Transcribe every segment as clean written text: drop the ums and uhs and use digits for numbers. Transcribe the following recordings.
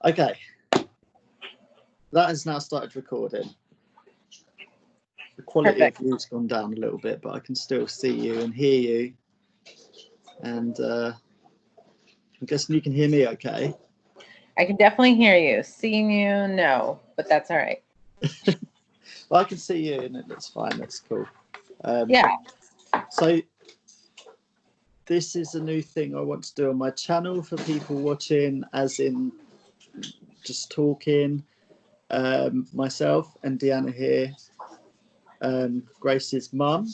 Okay, that has now started recording. The quality of view's gone down a little bit, but I can still see you and hear you. And I'm guessing you can hear me okay? I can definitely hear you. Seeing you, no, but that's all right. Well, I can see you and it looks fine. That's cool. Yeah. So this is a new thing I want to do on my channel for people watching, as in just talking. Myself and Deanna here, Grace's mum.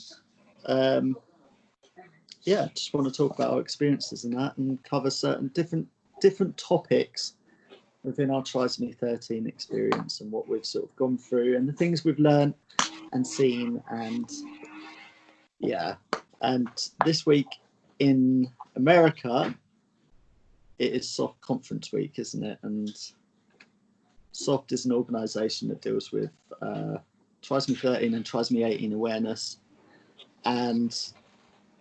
Yeah, just want to talk about our experiences and that, and cover certain different topics within our Trisomy 13 experience and what we've sort of gone through and the things we've learned and seen. And yeah, and this week in America, it is SOFT conference week, isn't it? And SOFT is an organisation that deals with Trisomy 13 and Trisomy 18 awareness, and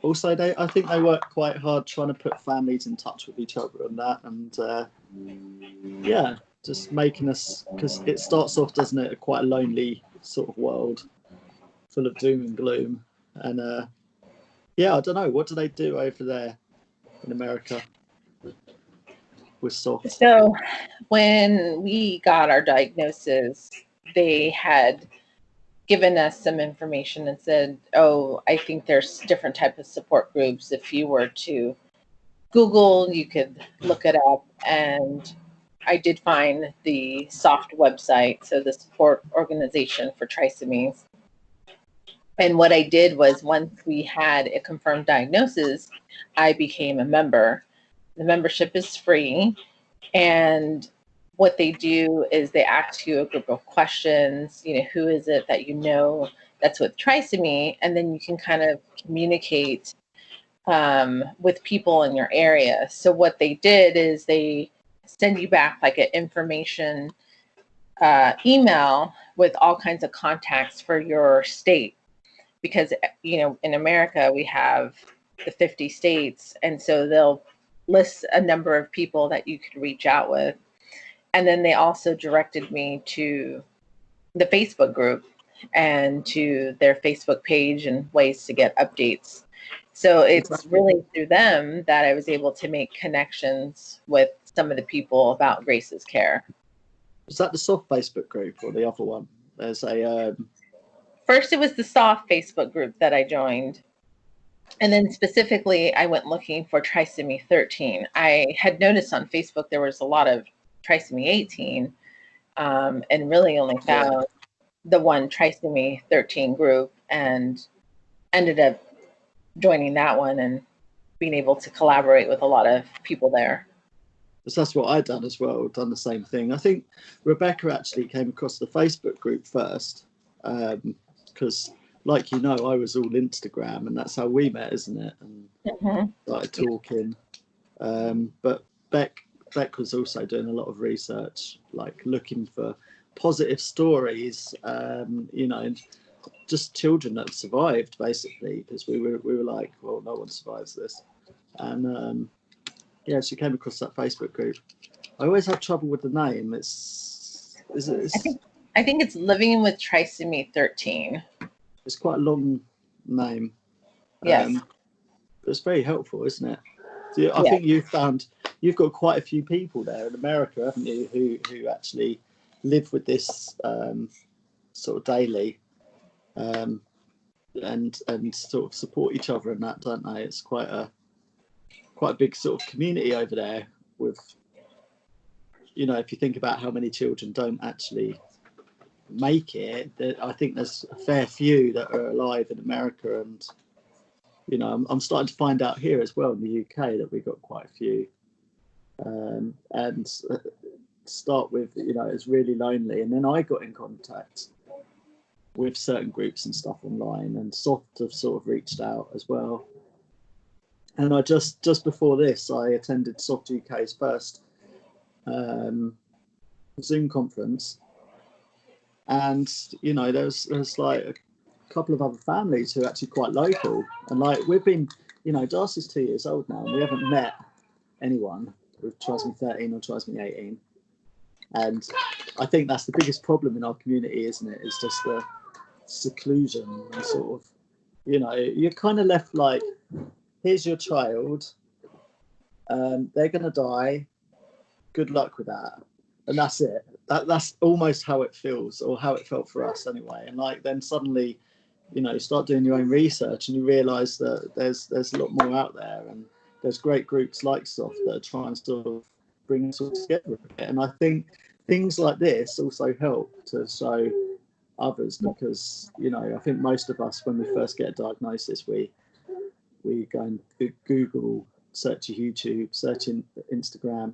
also I think they work quite hard trying to put families in touch with each other on that, and yeah, just making us, because it starts off, doesn't it, quite a lonely sort of world full of doom and gloom. And yeah, I don't know, what do they do over there in America with SOFT? So when we got our diagnosis, they had given us some information and said, oh, I think there's different types of support groups. If you were to Google, you could look it up. And I did find the SOFT website, so the support organization for trisomies. And what I did was, once we had a confirmed diagnosis, I became a member. The membership is free. And what they do is they ask you a group of questions, you know, who is it that you know that's with trisomy, and then you can kind of communicate with people in your area. So what they did is they send you back like an information email with all kinds of contacts for your state, because, you know, in America we have the 50 states, and so they'll list a number of people that you could reach out with. And then they also directed me to the Facebook group and to their Facebook page and ways to get updates. So it's really through them that I was able to make connections with some of the people about Grace's care. Was that the SOFT Facebook group or the other one? There's a... First, it was the SOFT Facebook group that I joined. And then specifically, I went looking for Trisomy 13. I had noticed on Facebook there was a lot of Trisomy 18, and really only found the one Trisomy 13 group, and ended up joining that one and being able to collaborate with a lot of people there. So that's what I'd done as well, done the same thing. I think Rebecca actually came across the Facebook group first, because like, you know, I was all Instagram, and that's how we met, isn't it? And started talking. But Beck was also doing a lot of research, like looking for positive stories, you know, just children that have survived, basically, because we were like, well, no one survives this. And yeah, she came across that Facebook group. I always have trouble with the name. I think it's Living with Trisomy 13. It's quite a long name. Yes. But it's very helpful, isn't it? So I think you've got quite a few people there in America, haven't you, who actually live with this sort of daily, and sort of support each other and that, don't they? It's quite a big sort of community over there. With, you know, if you think about how many children don't actually make it, I think there's a fair few that are alive in America, and you know, I'm starting to find out here as well in the UK that we've got quite a few. And start with, you know, it's really lonely, and then I got in contact with certain groups and stuff online, and SOFT have sort of reached out as well. And I just before this, I attended SOFT UK's first Zoom conference, and you know, there's like a couple of other families who are actually quite local, and like we've been, you know, Darcy's 2 years old now, and we haven't met anyone with Trisomy 13 or Trisomy 18. And I think that's the biggest problem in our community, isn't it? It's just the seclusion and sort of, you know, you're kind of left like, here's your child, they're going to die, good luck with that. And that's it. That's almost how it feels, or how it felt for us anyway. And like, then suddenly, you know, you start doing your own research and you realise that there's a lot more out there, and there's great groups like SOF that are trying to sort of bring us all together a bit. And I think things like this also help to show others, because, you know, I think most of us, when we first get a diagnosis, we go and Google, search YouTube, search in Instagram,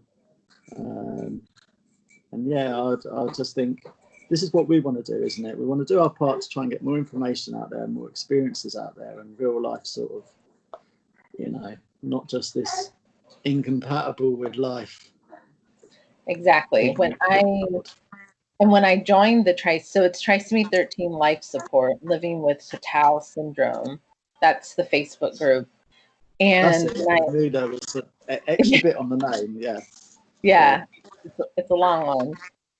and yeah, I just think this is what we want to do, isn't it? We want to do our part to try and get more information out there, more experiences out there, and real life sort of, you know, not just this incompatible with life. Exactly. When I joined the it's Trisomy 13 Life Support, Living with Tau Syndrome. That's the Facebook group. And I knew there was an extra bit on the name. Yeah. Yeah, it's a long one.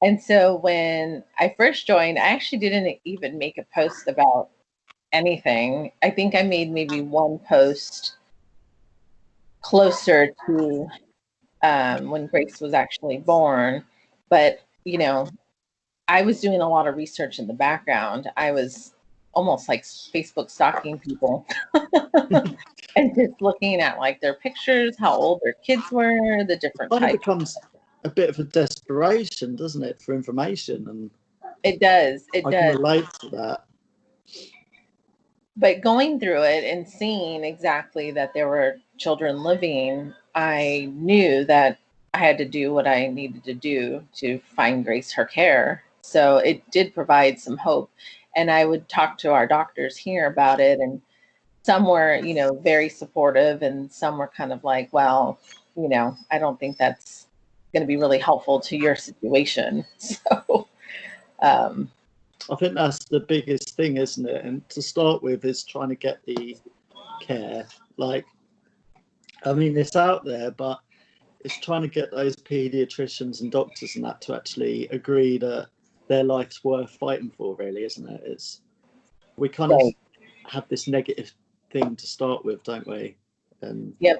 And so when I first joined, I actually didn't even make a post about anything. I think I made maybe one post closer to when Grace was actually born. But, you know, I was doing a lot of research in the background. I was almost like Facebook stalking people and just looking at like their pictures, how old their kids were, the different types. It becomes a bit of a desperation, doesn't it, for information? And it does. I can relate to that. But going through it and seeing exactly that there were children living, I knew that I had to do what I needed to do to find Grace her care. So it did provide some hope. And I would talk to our doctors here about it, and some were, you know, very supportive, and some were kind of like, well, you know, I don't think that's going to be really helpful to your situation. So I think that's the biggest thing, isn't it? And to start with is trying to get the care. Like, I mean, it's out there, but it's trying to get those paediatricians and doctors and that to actually agree that their life's worth fighting for, really, isn't it? We kind of have this negative thing to start with, don't we? Yep.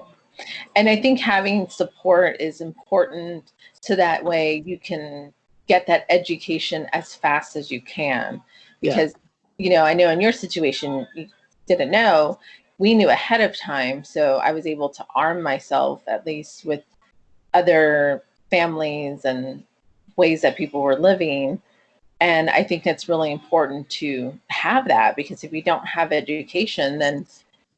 And I think having support is important, so that way you can get that education as fast as you can. Because, you know, I know in your situation, you didn't know, we knew ahead of time. So I was able to arm myself at least with other families and ways that people were living. And I think that's really important to have that, because if you don't have education, then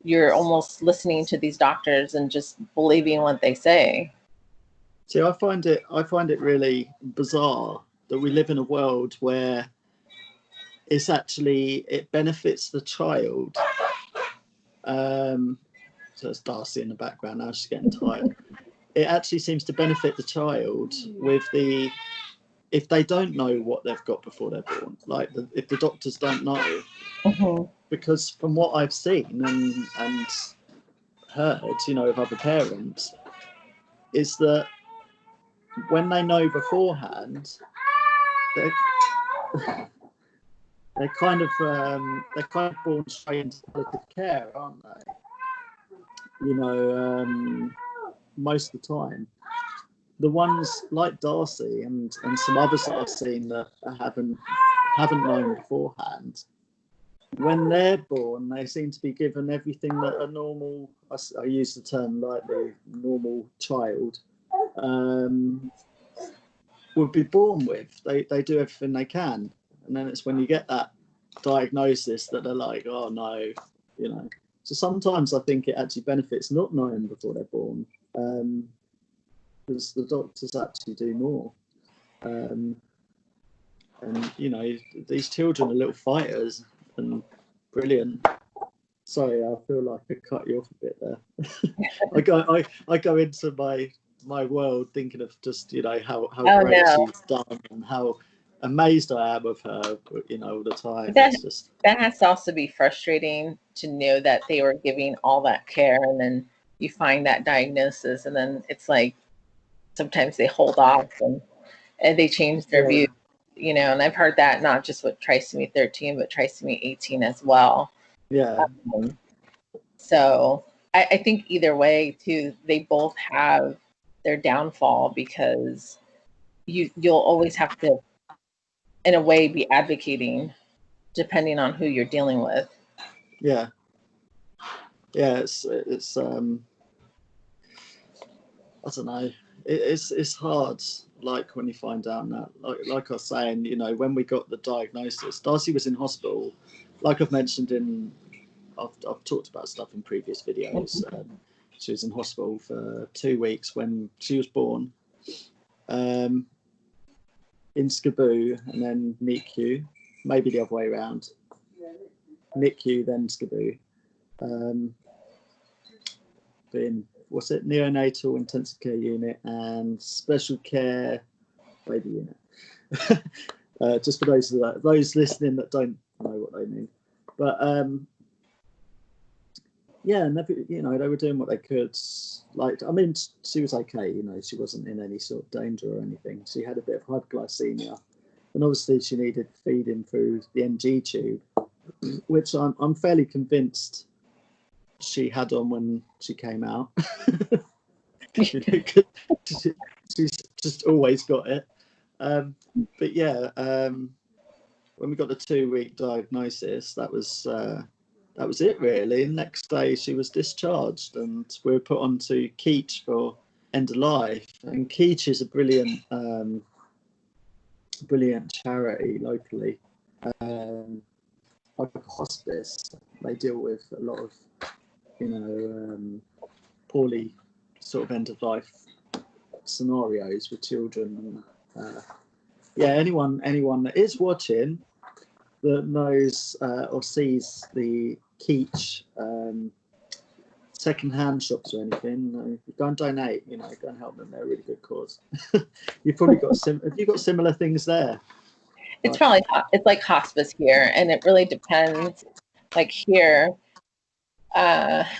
you're almost listening to these doctors and just believing what they say. See, I find it really bizarre that we live in a world where it benefits the child. So it's Darcy in the background now, she's getting tired. It actually seems to benefit the child if they don't know what they've got before they're born, like if the doctors don't know. Mm-hmm. Because from what I've seen and heard, you know, of other parents, is that when they know beforehand, they're kind of born straight into palliative care, aren't they? You know, most of the time. The ones like Darcy and some others that I've seen that haven't known beforehand, when they're born, they seem to be given everything that a normal, I use the term lightly, normal child would be born with. They do everything they can. And then it's when you get that diagnosis that they're like, oh no, you know. So sometimes I think it actually benefits not knowing before they're born, because the doctors actually do more. And, you know, these children are little fighters and brilliant. Sorry, I feel like I cut you off a bit there. I go into my world thinking of just, you know, how great she's done and how amazed I am of her, you know, all the time. That has to also be frustrating to know that they were giving all that care, and then you find that diagnosis, and then it's like sometimes they hold off, and and they changed their view, you know, and I've heard that not just with trisomy 13, but trisomy 18 as well. Yeah. So I think either way too, they both have their downfall, because you'll always have to, in a way, be advocating depending on who you're dealing with. Yeah. It's I don't know. It's hard. Like when you find out that, like I was saying, you know, when we got the diagnosis, Darcy was in hospital. Like I've mentioned I've talked about stuff in previous videos. She was in hospital for 2 weeks when she was born, in SCBU and then NICU, maybe the other way around. NICU then SCBU. Being, what's it, neonatal intensive care unit and special care baby unit. Just for those listening that don't know what they mean, but yeah, you know, they were doing what they could. Like, I mean, she was okay, you know, she wasn't in any sort of danger or anything. She had a bit of hypoglycemia, and obviously she needed feeding through the NG tube, which I'm fairly convinced she had on when she came out. You know, she's just always got it. But yeah, when we got the 2-week diagnosis, that was it really. And next day she was discharged, and we were put onto Keach for end of life. And Keach is a brilliant charity locally, like a hospice. They deal with a lot of, you know, poorly sort of end of life scenarios with children. And yeah, anyone that is watching that knows or sees the Keach second-hand shops or anything, go and donate. You know, go and help them. They're a really good cause. You've probably got have you got similar things there? It's probably, it's like hospice here, and it really depends. Like here,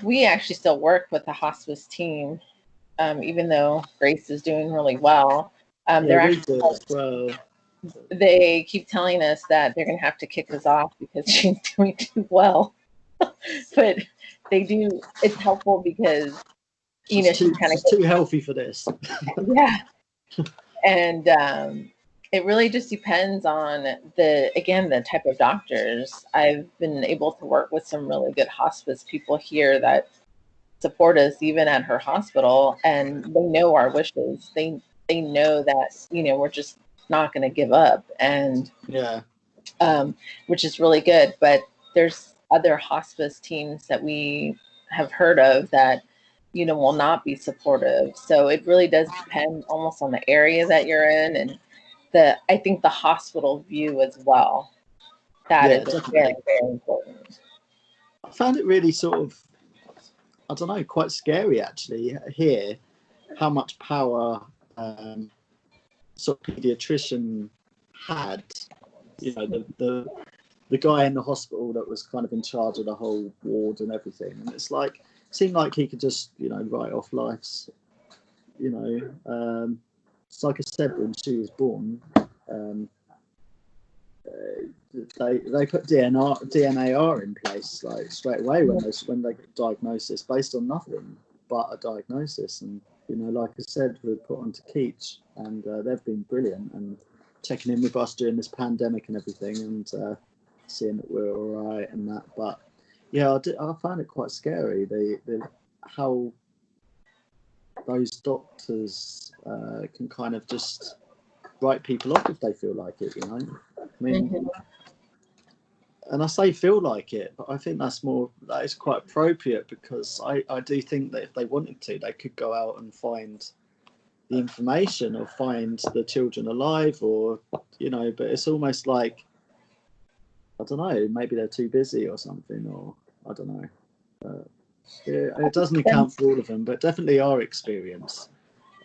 we actually still work with the hospice team, even though Grace is doing really well. They're actually, well. They keep telling us that they're going to have to kick us off because she's doing too well. But they do. It's helpful because, you know, she's too healthy for this. Yeah, and it really just depends on the type of doctors. I've been able to work with some really good hospice people here that support us even at her hospital, and they know our wishes. They know that, you know, we're just not going to give up, and yeah, which is really good. But there's other hospice teams that we have heard of that, you know, will not be supportive. So it really does depend almost on the area that you're in, and I think the hospital view as well. That is very, very important. I found it really sort of, I don't know, quite scary actually here, how much power sort of pediatrician had. You know, the guy in the hospital that was kind of in charge of the whole ward and everything. And it's like, it seemed like he could just, you know, write off life's, you know, it's like I said, when she was born, they put DNAR in place like straight away when they get diagnosis based on nothing but a diagnosis. And, you know, like I said, we were put onto Keach, and they've been brilliant and checking in with us during this pandemic and everything, and seeing that we're all right and that. But yeah, I found it quite scary, how those doctors can kind of just write people off if they feel like it, you know. I mean, and I say feel like it, but I think that is quite appropriate, because I do think that if they wanted to, they could go out and find the information or find the children alive, or, you know, but it's almost like, I don't know, maybe they're too busy or something, or I don't know. Yeah, it doesn't account for all of them, but definitely our experience.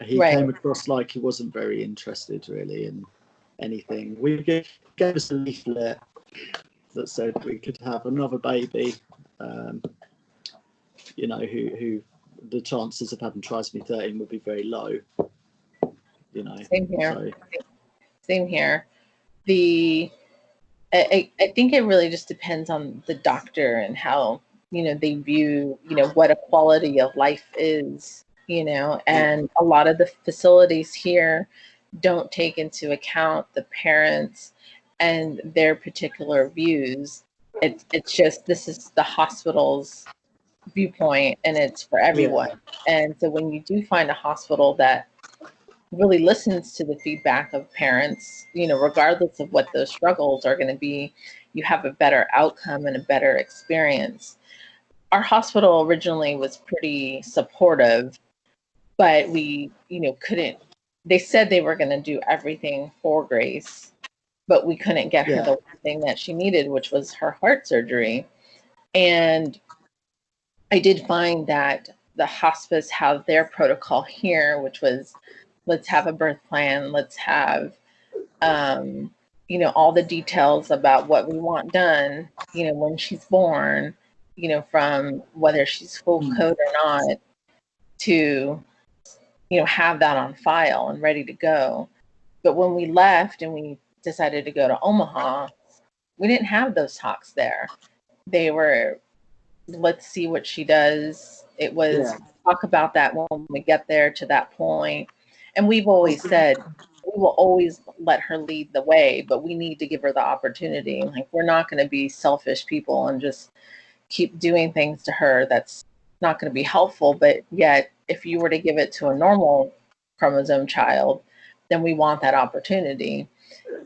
He came across like he wasn't very interested really in anything. We gave us a leaflet that said we could have another baby, you know, who the chances of having trisomy 13 would be very low, you know. Same here. So, Same here. I think it really just depends on the doctor and how, they view, what a quality of life is, and a lot of the facilities here don't take into account the parents and their particular views. It's just, this is the hospital's viewpoint and it's for everyone. And so when you do find a hospital that really listens to the feedback of parents, regardless of what those struggles are going to be, you have a better outcome and a better experience. Our hospital originally was pretty supportive, but we, couldn't, they said they were going to do everything for Grace, but we couldn't get her the one thing that she needed, which was her heart surgery. And I did find that the hospice have their protocol here, which was, let's have a birth plan. Let's have, all the details about what we want done, when she's born, from whether she's full code or not, to, have that on file and ready to go. But when we left and we decided to go to Omaha, we didn't have those talks there. They were, let's see what she does. It was talk about that when we get there to that point. And we've always said, we will always let her lead the way, but we need to give her the opportunity. Like, we're not going to be selfish people and just keep doing things to her that's not going to be helpful. But yet, if you were to give it to a normal chromosome child, then we want that opportunity.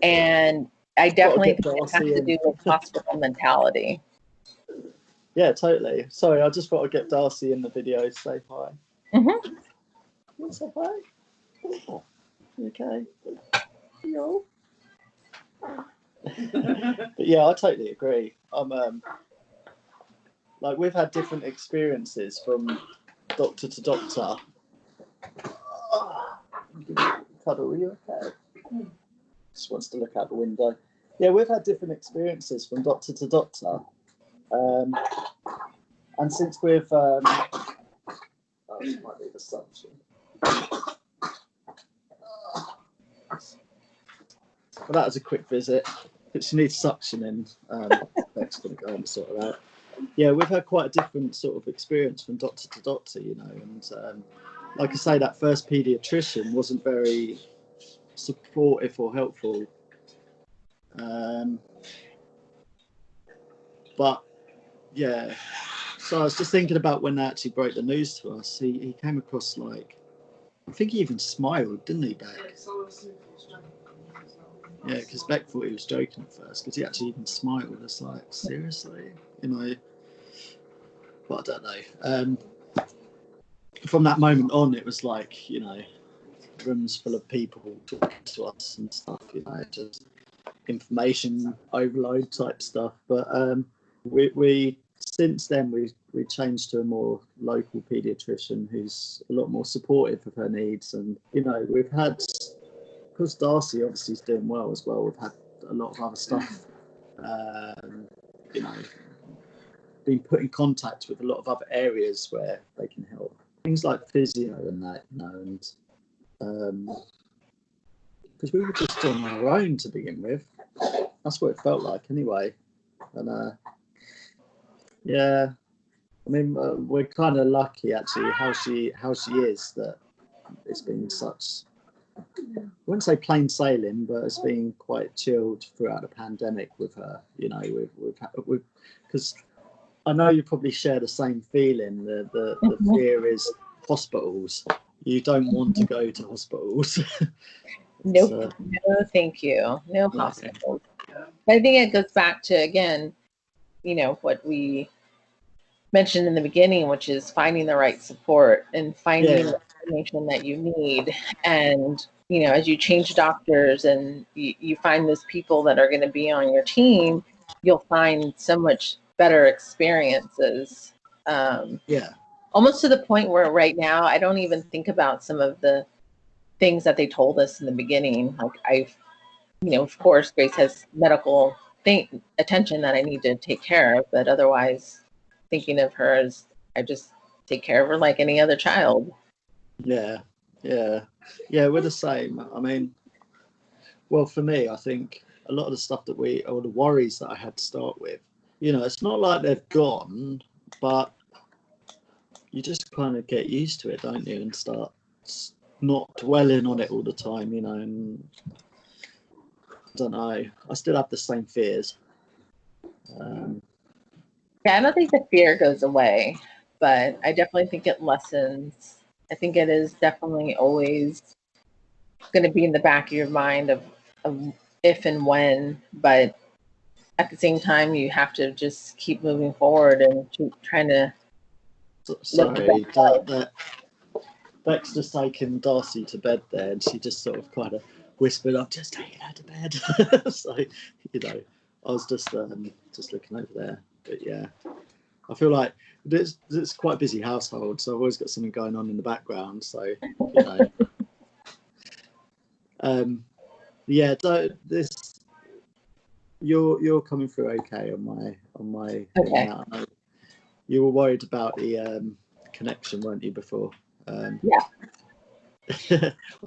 And I definitely think it has to do with hospital mentality. Yeah, totally. Sorry, I just thought I'd get Darcy in the video to say hi. Mm-hmm. You say hi? Oh, okay. Yo. But yeah, I totally agree. Like, we've had different experiences from doctor to doctor. Cuddle, are you okay? Just wants to look out the window. Yeah, we've had different experiences from doctor to doctor. And since we've oh, this might be the suction. Well, that was a quick visit. But she needs suctioning. Beck's going to go and sort of out. Yeah, we've had quite a different sort of experience from doctor to doctor, and like I say, that first paediatrician wasn't very supportive or helpful. But yeah, so I was just thinking about when they actually broke the news to us. He came across like, I think he even smiled, didn't he, Beck? Yeah, because Beck thought he was joking at first, because he actually even smiled. It's like, seriously, But I don't know. From that moment on, it was like, rooms full of people talking to us and stuff, just information overload type stuff. But we since then we changed to a more local paediatrician who's a lot more supportive of her needs, and we've had, because Darcy obviously is doing well as well, we've had a lot of other stuff, been put in contact with a lot of other areas where they can help, things like physio and that, and because we were just on our own to begin with. That's what it felt like anyway. And yeah, I mean, we're kind of lucky actually how she is, that it's been such, I wouldn't say plain sailing, but it's been quite chilled throughout the pandemic with her. Because I know you probably share the same feeling. The fear is hospitals. You don't want to go to hospitals. Nope. So, no, thank you. No hospitals. I think it goes back to, again, what we mentioned in the beginning, which is finding the right support and finding the information that you need. And, as you change doctors and you find those people that are going to be on your team, you'll find so much better experiences. Almost to the point where right now, I don't even think about some of the things that they told us in the beginning. Like, of course, Grace has medical attention that I need to take care of, but otherwise, thinking of her as, I just take care of her like any other child. Yeah, we're the same. I mean, well, for me, I think a lot of the stuff or the worries that I had to start with, it's not like they've gone, but you just kind of get used to it, don't you, and start not dwelling on it all the time, and I don't know. I still have the same fears. Yeah, I don't think the fear goes away, but I definitely think it lessens. I think it is definitely always going to be in the back of your mind of if and when, but at the same time, you have to just keep moving forward and keep trying to. Sorry, Beck's just taking Darcy to bed there, and she just sort of kind of whispered, "I'm just taking her to bed." So, I was just looking over there. But yeah, I feel like it's quite a busy household, so I've always got something going on in the background. So, yeah, you're coming through okay on my Okay. I know you were worried about the connection, weren't you, before? Yeah.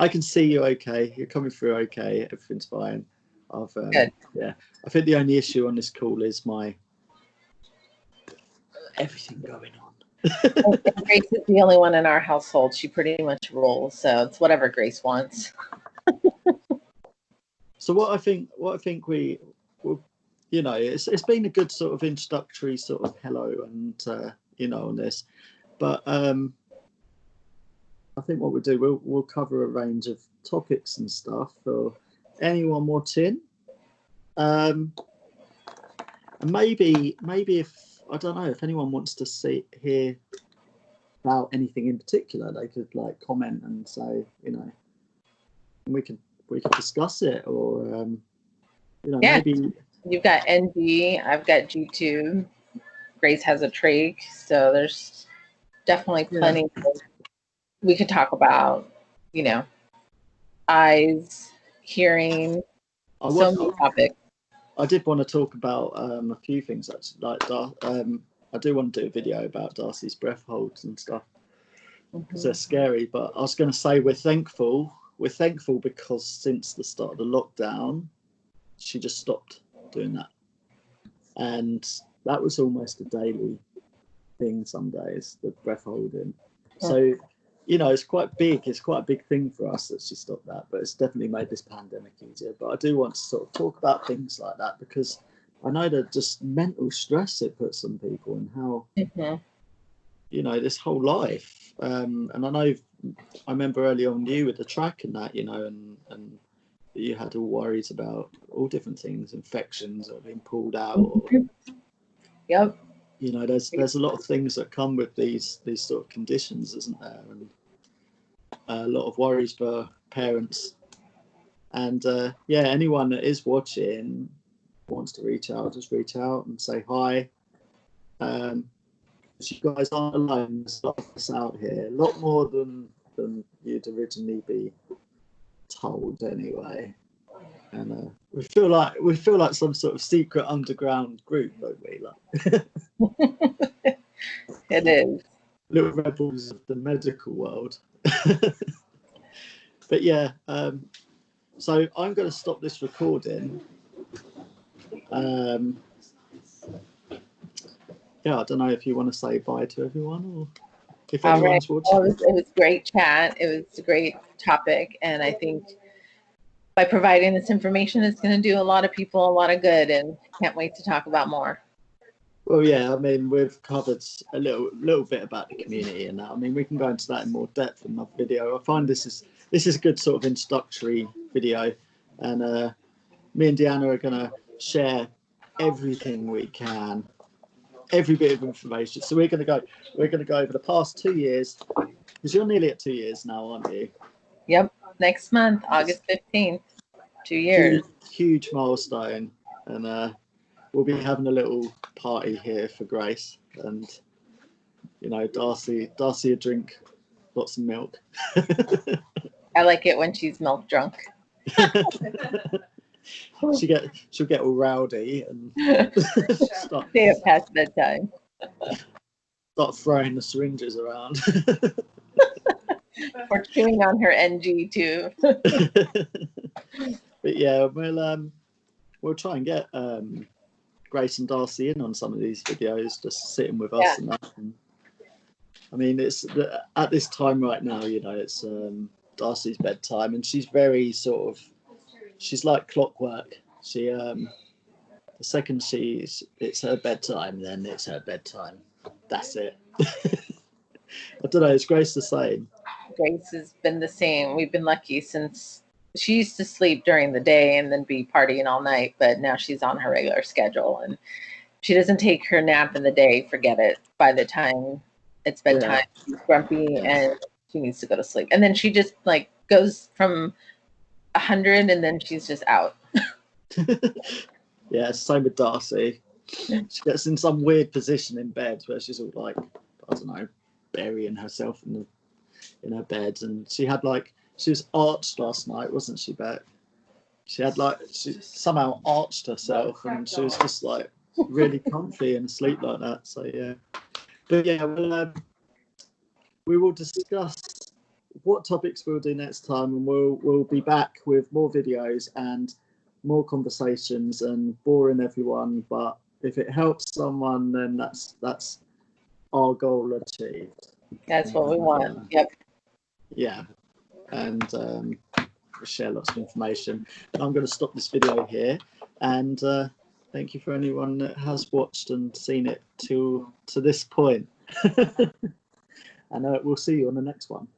I can see you okay. You're coming through okay. Everything's fine. Good. Yeah, I think the only issue on this call is my everything going on. And Grace is the only one in our household. She pretty much rules, so it's whatever Grace wants. So what I think we will, it's been a good sort of introductory sort of hello and on this, but I think what we'll do, we'll cover a range of topics and stuff for anyone watching. And maybe if I don't know if anyone wants to hear about anything in particular, they could comment and say, and we could discuss it, or maybe you've got NG, I've got G2, Grace has a trig, so there's definitely plenty we could talk about, eyes, hearing, so many topics. I did want to talk about a few things actually, I do want to do a video about Darcy's breath holds and stuff because they're scary. But I was going to say we're thankful because since the start of the lockdown, she just stopped doing that, and that was almost a daily thing some days, the breath holding. So it's quite big. It's quite a big thing for us that she stopped that, but it's definitely made this pandemic easier. But I do want to sort of talk about things like that because I know that just mental stress it puts on people and how, this whole life. And I remember early on you with the track and that, and you had all worries about all different things, infections or being pulled out. Or, Yep. There's a lot of things that come with these sort of conditions, isn't there? And a lot of worries for parents. And anyone that is watching wants to reach out, just reach out and say hi. You guys aren't alone. There's a lot of us out here, a lot more than you'd originally be told, anyway. And we feel like some sort of secret underground group, don't we? It is. Little rebels of the medical world. But yeah, so I'm going to stop this recording. I don't know if you want to say bye to everyone or if everyone's watching. Well, it was great chat. It was a great topic, and I think by providing this information, it's going to do a lot of people a lot of good, and can't wait to talk about more. Well, yeah, I mean, we've covered a little bit about the community and that. I mean, we can go into that in more depth in another video. I find this is a good sort of introductory video, and me and Deanna are going to share everything we can, every bit of information. So we're going to go over the past 2 years, because you're nearly at 2 years now, aren't you? Yep, next month, August 15th, 2 years. Huge milestone, and we'll be having a little party here for Grace, and Darcy will drink lots of milk. I like it when she's milk drunk. She'll get all rowdy and stay up past bedtime. Start throwing the syringes around. Or chewing on her NG too. But yeah, we'll try and get Grace and Darcy in on some of these videos, just sitting with us and that. And, I mean, it's at this time right now, you know, it's Darcy's bedtime, and she's very sort of, she's like clockwork. She the second it's her bedtime, then it's her bedtime. That's it. I don't know. Is Grace the same? Grace has been the same. We've been lucky since she used to sleep during the day and then be partying all night, but now she's on her regular schedule, and she doesn't take her nap in the day. Forget it. By the time it's bedtime, she's grumpy and she needs to go to sleep. And then she just like goes from 100 and then she's just out. Yeah, same with Darcy. She gets in some weird position in bed where she's all like, I don't know, burying herself in her bed. And she was arched last night, wasn't she, Beck? She somehow arched herself, and she was just like really comfy and asleep like that. So yeah, but yeah, we will discuss what topics we'll do next time, and we'll be back with more videos and more conversations and boring everyone. But if it helps someone, then that's our goal achieved. That's what we want. Yep. Yeah, and share lots of information. And I'm going to stop this video here, and thank you for anyone that has watched and seen it to this point. And we'll see you on the next one.